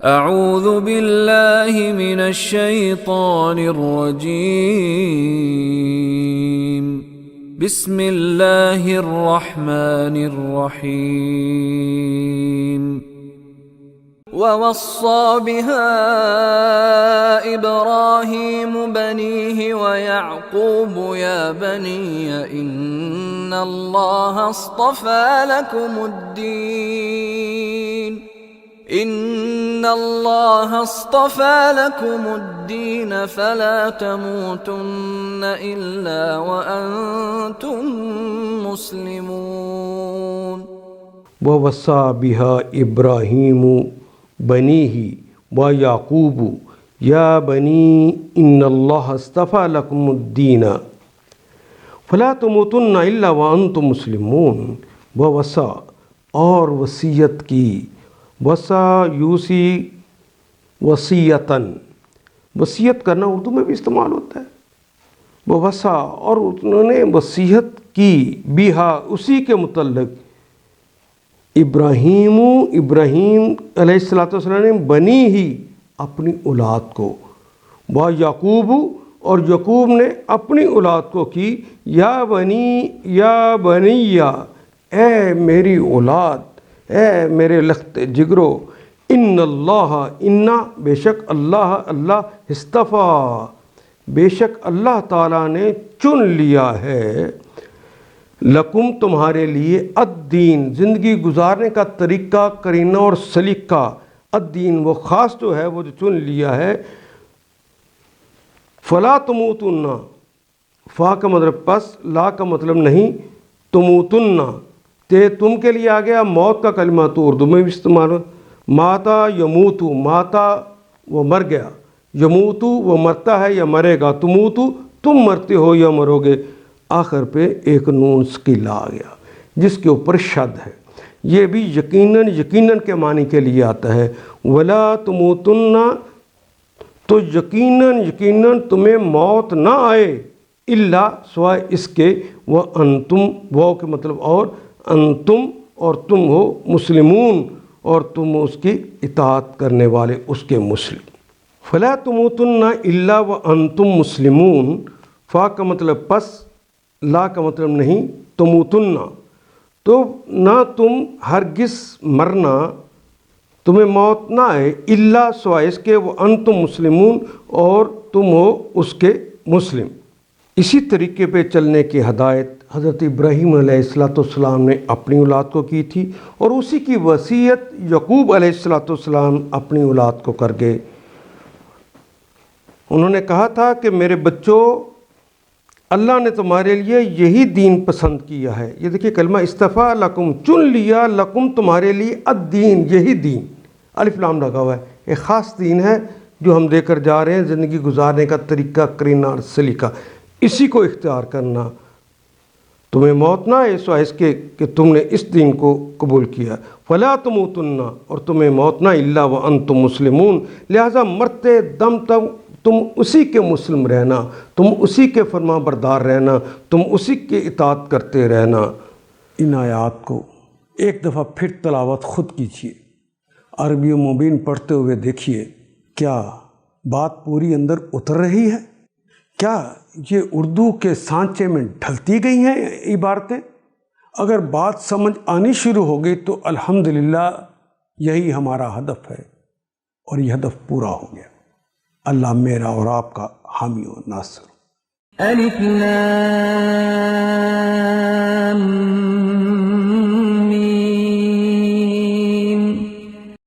اعوذ باللہ من الشیطان الرجیم بسم اللہ الرحمن الرحیم ووصى بها إبراهيم بنيه ويعقوب يا بني إن الله اصطفى لكم الدين فلا تموتن إلا وأنتم مسلمون ووصى بها إبراهيم بنيه ويعقوب يا بني إن الله اصطفى لكم الدين فلا تموتن إلا وأنتم مسلمون ووصى اور وصیت کی وصا یوسی وصیتاً وصیت کرنا اردو میں بھی استعمال ہوتا ہے ووصى اور انہوں نے وصیت کی بہا اسی کے متعلق ابراہیم علیہ السلام نے بنی ہی اپنی اولاد کو و یعقوب اور یعقوب نے اپنی اولاد کو کی یا بنی اے میری اولاد اے میرے لخت جگرو ان بے شک اللہ اصطفیٰ بے شک اللہ تعالیٰ نے چن لیا ہے لکم تمہارے لیے الدین زندگی گزارنے کا طریقہ کرینہ اور سلیقہ الدین وہ خاص جو ہے وہ جو چن لیا ہے فلا تموتن فا کا مطلب پس لا کا مطلب نہیں تموتن تم کے لیے آ گیا موت کا کلمہ تو اردو میں بھی استعمال ہو ماتا یموتو ماتا وہ مر گیا یموتو وہ مرتا ہے یا مرے گا تموتو تم مرتے ہو یا مرو گے آخر پہ ایک نون ثقیلہ آ گیا جس کے اوپر شد ہے یہ بھی یقیناً کے معنی کے لیے آتا ہے ولا تموتن تو یقیناً تمہیں موت نہ آئے الا سوائے اس کے وانتم وہ کے مطلب اور انتم اور تم ہو مسلمون اور تم اس کی اطاعت کرنے والے اس کے مسلم فلا تموتن الا وانتم مسلمون فا کا مطلب پس لا کا مطلب نہیں تموتن تو نہ تم ہرگز مرنا تمہیں موت نہ آئے الا سوائے اس کے وانتم مسلمون اور تم ہو اس کے مسلم اسی طریقے پہ چلنے کی ہدایت حضرت ابراہیم علیہ السلام نے اپنی اولاد کو کی تھی اور اسی کی وصیت یعقوب علیہ السلام اپنی اولاد کو کر گئے انہوں نے کہا تھا کہ میرے بچوں اللہ نے تمہارے لیے یہی دین پسند کیا ہے یہ دیکھیے کلمہ اصطفیٰ لکم چن لیا لکم تمہارے لیے الدین یہی دین الف لام لگا ہوا ہے ایک خاص دین ہے جو ہم دے کر جا رہے ہیں زندگی گزارنے کا طریقہ کرینہ اور سلیقہ اسی کو اختیار کرنا تمہیں موت نہ آئے سوائے اس کے کہ تم نے اس دین کو قبول کیا فلا تموتن اور تمہیں موت نہ الا وانتم مسلمون لہذا مرتے دم تک تم اسی کے مسلم رہنا تم اسی کے فرما بردار رہنا تم اسی کے اطاعت کرتے رہنا ان آیات کو ایک دفعہ پھر تلاوت خود کیجیے عربی و مبین پڑھتے ہوئے دیکھیے کیا بات پوری اندر اتر رہی ہے کیا یہ اردو کے سانچے میں ڈھلتی گئی ہیں عبارتیں اگر بات سمجھ آنی شروع ہو گئی تو الحمدللہ یہی ہمارا ہدف ہے اور یہ ہدف پورا ہو گیا اللہ میرا اور آپ کا حامی و ناصر الف لام